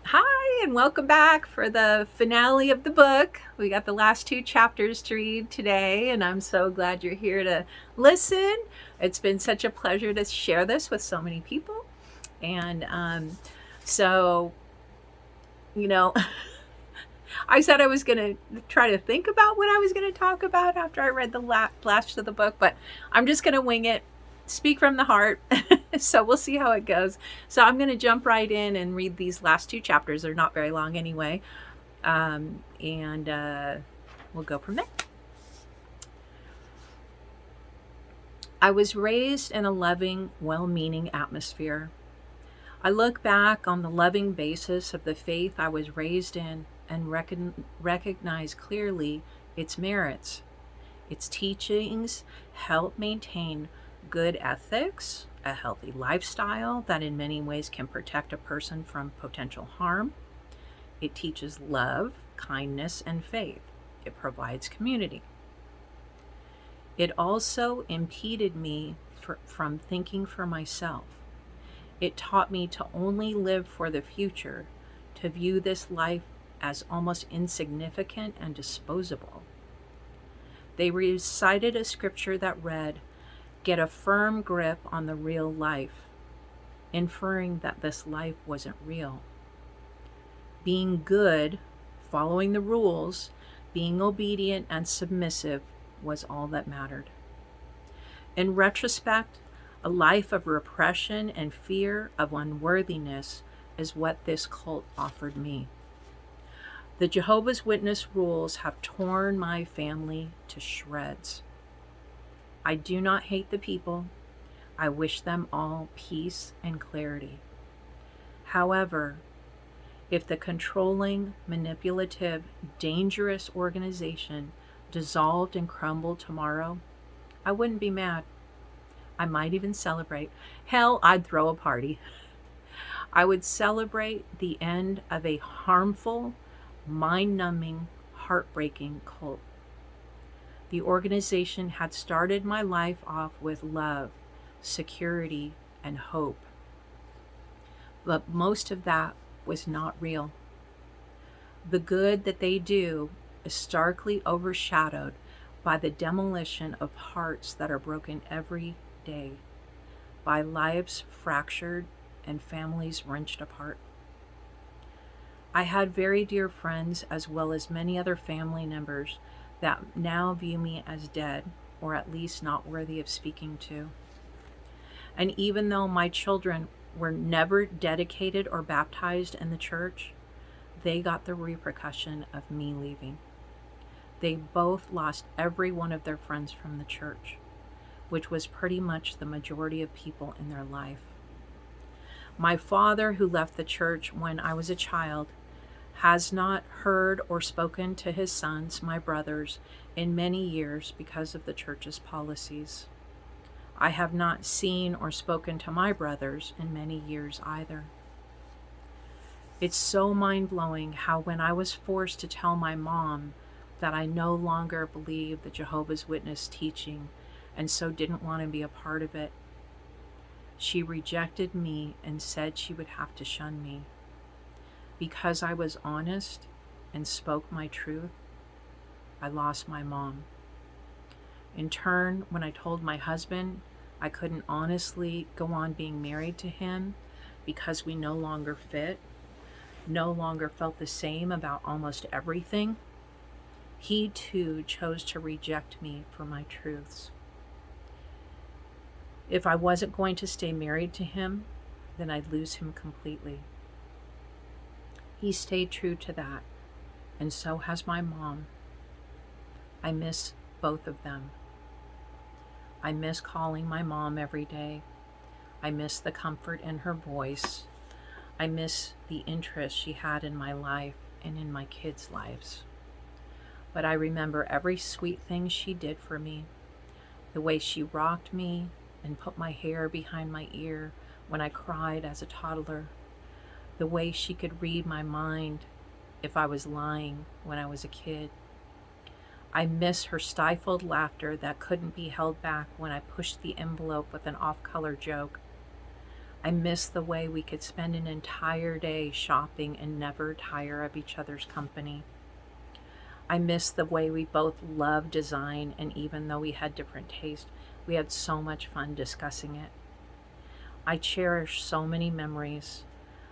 Hi, and welcome back for the finale of the book. We got the last two chapters to read today, and I'm so glad you're here to listen. It's been such a pleasure to share this with so many people. And so, you know, I said I was going to try to think about what I was going to talk about after I read the last of the book, but I'm just going to wing it, speak from the heart. So we'll see how it goes. So I'm going to jump right in and read these last two chapters. They're not very long anyway. And we'll go from there. I was raised in a loving, well meaning atmosphere. I look back on the loving basis of the faith I was raised in and recognize clearly its merits. Its teachings help maintain good ethics, a healthy lifestyle that in many ways can protect a person from potential harm. It teaches love, kindness, and faith. It provides community. It also impeded me from thinking for myself. It taught me to only live for the future, to view this life as almost insignificant and disposable. They recited a scripture that read, "Get a firm grip on the real life," inferring that this life wasn't real. Being good, following the rules, being obedient and submissive was all that mattered. In retrospect, a life of repression and fear of unworthiness is what this cult offered me. The Jehovah's Witness rules have torn my family to shreds. I do not hate the people. I wish them all peace and clarity. However, if the controlling, manipulative, dangerous organization dissolved and crumbled tomorrow, I wouldn't be mad. I might even celebrate. Hell, I'd throw a party. I would celebrate the end of a harmful, mind numbing, heartbreaking cult. The organization had started my life off with love, security, and hope. But most of that was not real. The good that they do is starkly overshadowed by the demolition of hearts that are broken every day, by lives fractured and families wrenched apart. I had very dear friends as well as many other family members that now view me as dead, or at least not worthy of speaking to. And even though my children were never dedicated or baptized in the church, they got the repercussion of me leaving. They both lost every one of their friends from the church, which was pretty much the majority of people in their life. My father, who left the church when I was a child, has not heard or spoken to his sons, my brothers, in many years because of the church's policies. I have not seen or spoken to my brothers in many years either. It's so mind-blowing how when I was forced to tell my mom that I no longer believed the Jehovah's Witness teaching and so didn't want to be a part of it, she rejected me and said she would have to shun me. Because I was honest and spoke my truth, I lost my mom. In turn, when I told my husband I couldn't honestly go on being married to him because we no longer fit, no longer felt the same about almost everything, he too chose to reject me for my truths. If I wasn't going to stay married to him, then I'd lose him completely. He stayed true to that, and so has my mom. I miss both of them. I miss calling my mom every day. I miss the comfort in her voice. I miss the interest she had in my life and in my kids' lives. But I remember every sweet thing she did for me, the way she rocked me and put my hair behind my ear when I cried as a toddler, the way she could read my mind if I was lying when I was a kid. I miss her stifled laughter that couldn't be held back when I pushed the envelope with an off-color joke. I miss the way we could spend an entire day shopping and never tire of each other's company. I miss the way we both loved design, and even though we had different tastes, we had so much fun discussing it. I cherish so many memories,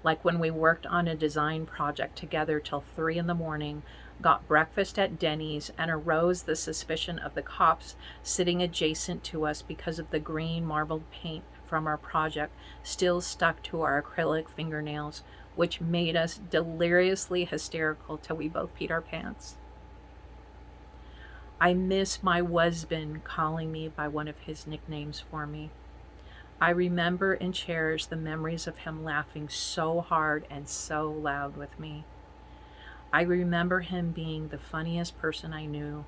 like when we worked on a design project together till 3 in the morning, got breakfast at Denny's, and arose the suspicion of the cops sitting adjacent to us because of the green marbled paint from our project still stuck to our acrylic fingernails, which made us deliriously hysterical till we both peed our pants. I miss my husband calling me by one of his nicknames for me. I remember and cherish the memories of him laughing so hard and so loud with me. I remember him being the funniest person I knew.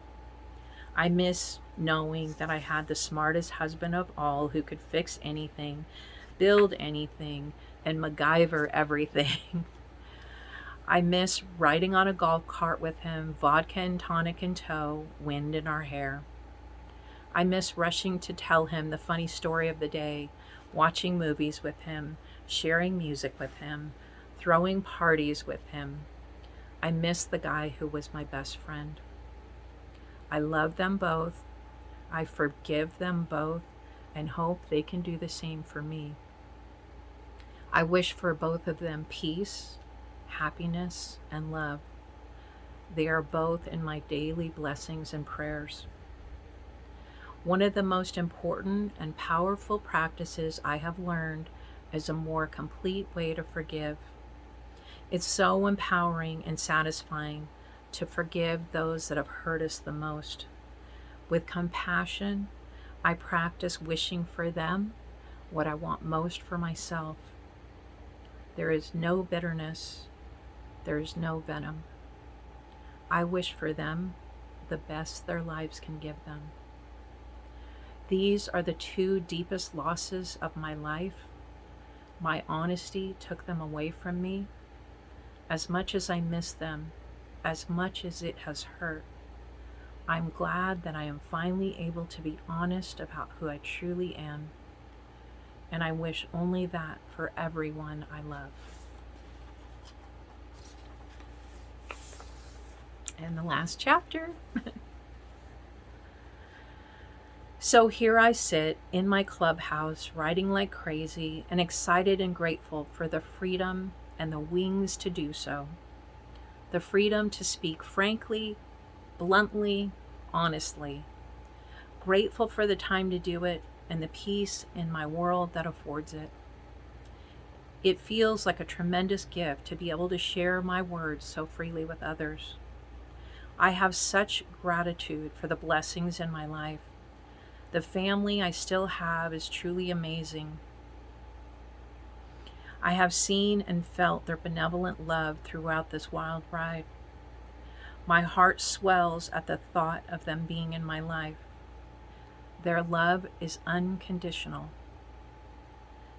I miss knowing that I had the smartest husband of all who could fix anything, build anything, and MacGyver everything. I miss riding on a golf cart with him, vodka and tonic in tow, wind in our hair. I miss rushing to tell him the funny story of the day, watching movies with him, sharing music with him, throwing parties with him. I miss the guy who was my best friend. I love them both. I forgive them both and hope they can do the same for me. I wish for both of them peace, happiness, and love. They are both in my daily blessings and prayers. One of the most important and powerful practices I have learned is a more complete way to forgive. It's so empowering and satisfying to forgive those that have hurt us the most. With compassion, I practice wishing for them what I want most for myself. There is no bitterness. There is no venom. I wish for them the best their lives can give them. These are the two deepest losses of my life. My honesty took them away from me. As much as I miss them, as much as it has hurt, I'm glad that I am finally able to be honest about who I truly am. And I wish only that for everyone I love. And the last chapter. So here I sit in my clubhouse, writing like crazy, and excited and grateful for the freedom and the wings to do so. The freedom to speak frankly, bluntly, honestly. Grateful for the time to do it and the peace in my world that affords it. It feels like a tremendous gift to be able to share my words so freely with others. I have such gratitude for the blessings in my life. The family I still have is truly amazing. I have seen and felt their benevolent love throughout this wild ride. My heart swells at the thought of them being in my life. Their love is unconditional.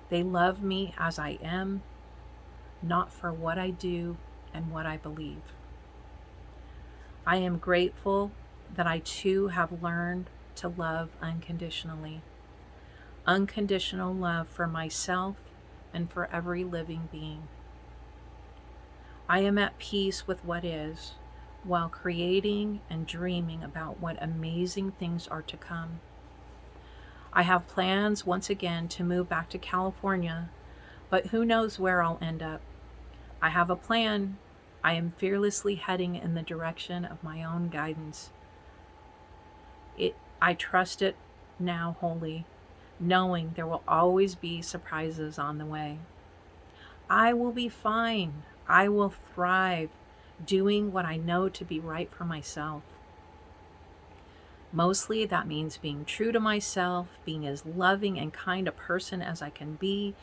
They love me as I am, not for what I do and what I believe. I am grateful that I too have learned to love unconditionally. Unconditional love for myself and for every living being. I am at peace with what is, while creating and dreaming about what amazing things are to come. I have plans once again to move back to California, but who knows where I'll end up. I have a plan. I am fearlessly heading in the direction of my own guidance. I trust it now wholly, knowing there will always be surprises on the way. I will be fine. I will thrive, doing what I know to be right for myself. Mostly that means being true to myself, being as loving and kind a person as I can be,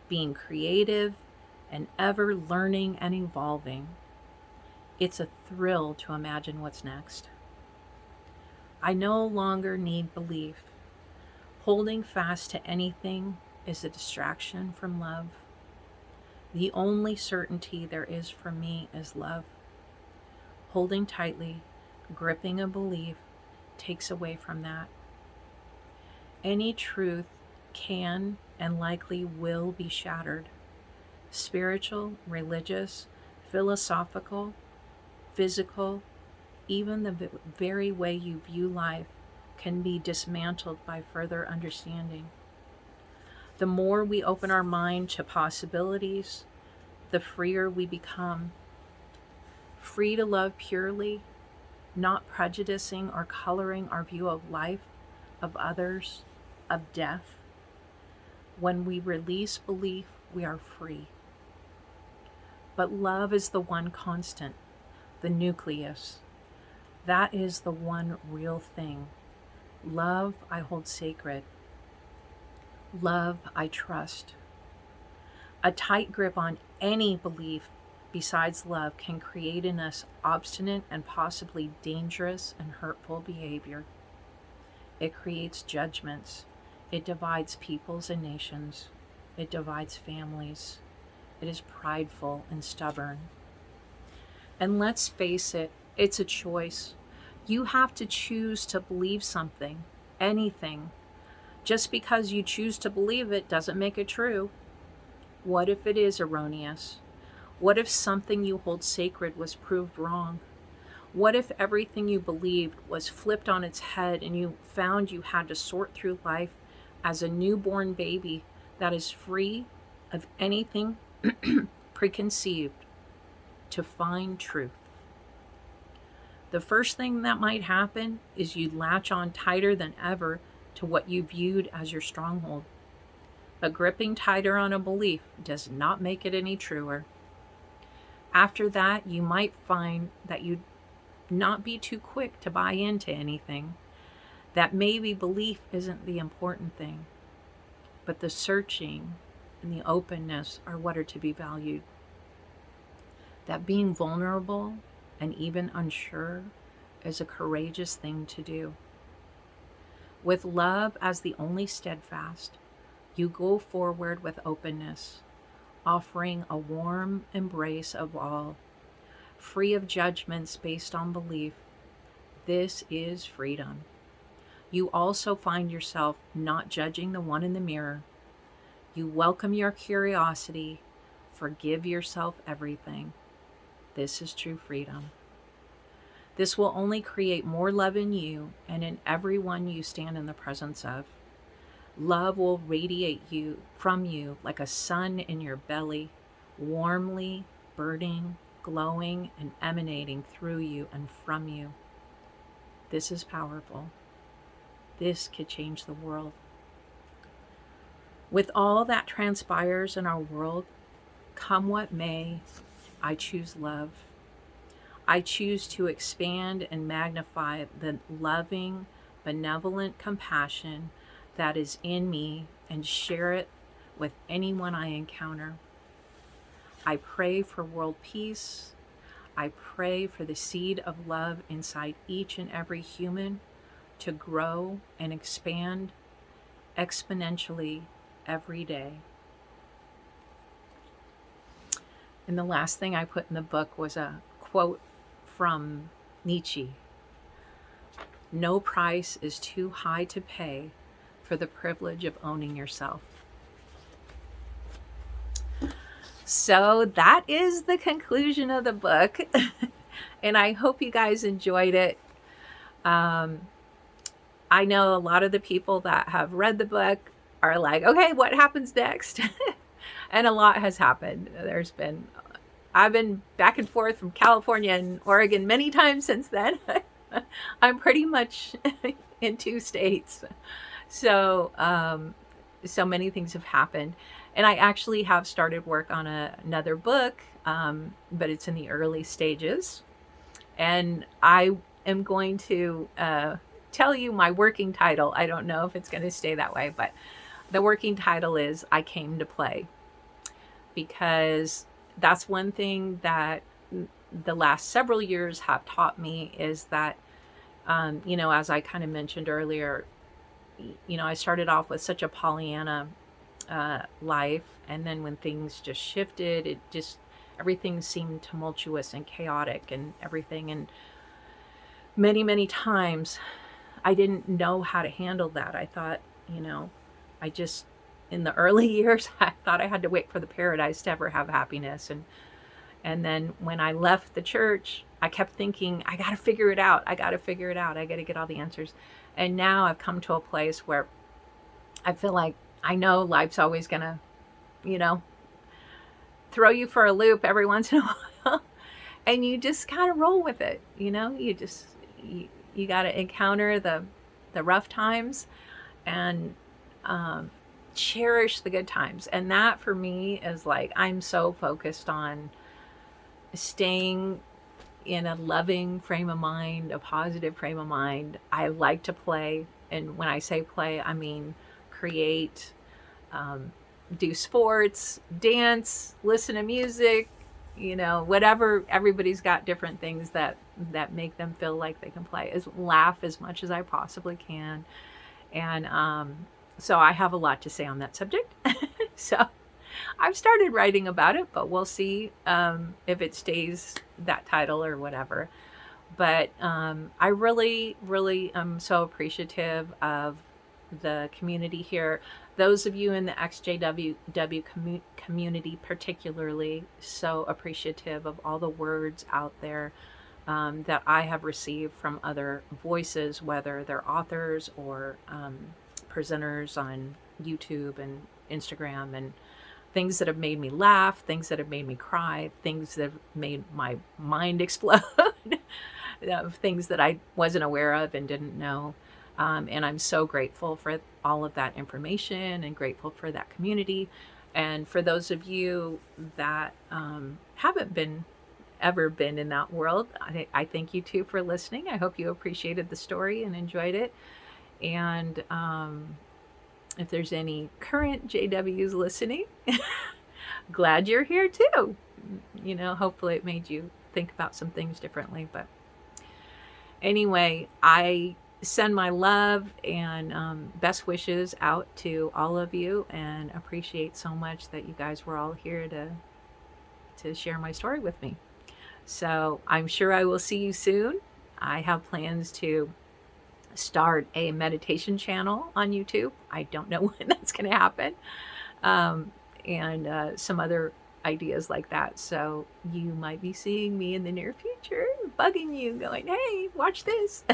being creative, and ever learning and evolving. It's a thrill to imagine what's next. I no longer need belief. Holding fast to anything is a distraction from love. The only certainty there is for me is love. Holding tightly, gripping a belief, takes away from that. Any truth can and likely will be shattered. Spiritual, religious, philosophical, physical, even the very way you view life can be dismantled by further understanding. The more we open our mind to possibilities, the freer we become. Free to love purely, not prejudicing or coloring our view of life, of others, of death. When we release belief, we are free. But love is the one constant, the nucleus. That is the one real thing. Love I hold sacred. Love I trust. A tight grip on any belief besides love can create in us obstinate and possibly dangerous and hurtful behavior. It creates judgments. It divides peoples and nations. It divides families. It is prideful and stubborn. And let's face it, it's a choice. You have to choose to believe something, anything. Just because you choose to believe it doesn't make it true. What if it is erroneous? What if something you hold sacred was proved wrong? What if everything you believed was flipped on its head and you found you had to sort through life as a newborn baby that is free of anything preconceived to find truth? The first thing that might happen is you'd latch on tighter than ever to what you viewed as your stronghold. But gripping tighter on a belief does not make it any truer. After that, you might find that you'd not be too quick to buy into anything, that maybe belief isn't the important thing, but the searching and the openness are what are to be valued. That being vulnerable and even unsure is a courageous thing to do. With love as the only steadfast, you go forward with openness, offering a warm embrace of all, free of judgments based on belief. This is freedom. You also find yourself not judging the one in the mirror. You welcome your curiosity, forgive yourself everything. This is true freedom. This will only create more love in you and in everyone you stand in the presence of. Love will radiate you from you like a sun in your belly, warmly burning, glowing, and emanating through you and from you. This is powerful. This could change the world. With all that transpires in our world, come what may, I choose love. I choose to expand and magnify the loving, benevolent compassion that is in me and share it with anyone I encounter. I pray for world peace. I pray for the seed of love inside each and every human to grow and expand exponentially every day. And the last thing I put in the book was a quote from Nietzsche. No price is too high to pay for the privilege of owning yourself. So that is the conclusion of the book. And I hope you guys enjoyed it. I know a lot of the people that have read the book are like, okay, what happens next? And a lot has happened. I've been back and forth from California and Oregon many times since then. I'm pretty much in 2 states. So, so many things have happened. And I actually have started work on another book, but it's in the early stages. And I am going to tell you my working title. I don't know if it's going to stay that way, but the working title is I Came to Play. Because that's one thing that the last several years have taught me is that, as I kind of mentioned earlier, I started off with such a Pollyanna life. And then when things just shifted, everything seemed tumultuous and chaotic and everything. And many, many times I didn't know how to handle that. I thought, I just, in the early years, I thought I had to wait for the paradise to ever have happiness. And then when I left the church, I kept thinking, I got to figure it out. I got to figure it out. I got to get all the answers. And now I've come to a place where I feel like I know life's always going to, you know, throw you for a loop every once in a while. And you just kind of roll with it. You got to encounter the rough times and um, cherish the good times. And that for me is like, I'm so focused on staying in a loving frame of mind, a positive frame of mind. I like to play. And when I say play, I mean create, um, do sports, dance, listen to music, whatever. Everybody's got different things that make them feel like they can play. Is laugh as much as I possibly can. And so I have a lot to say on that subject. So I've started writing about it, but we'll see if it stays that title or whatever. But I really, really am so appreciative of the community here. Those of you in the XJWW community, particularly, so appreciative of all the words out there that I have received from other voices, whether they're authors or presenters on YouTube and Instagram, and things that have made me laugh, things that have made me cry, things that have made my mind explode, things that I wasn't aware of and didn't know. And I'm so grateful for all of that information and grateful for that community. And for those of you that haven't ever been in that world, I thank you too for listening. I hope you appreciated the story and enjoyed it. And if there's any current JWs listening, glad you're here too. Hopefully it made you think about some things differently. But anyway, I send my love and best wishes out to all of you, and appreciate so much that you guys were all here to share my story with me. So I'm sure I will see you soon. I have plans to start a meditation channel on YouTube. I don't know when that's going to happen. And some other ideas like that. So you might be seeing me in the near future, bugging you, going, hey, watch this.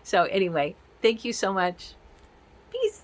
So anyway, thank you so much. Peace.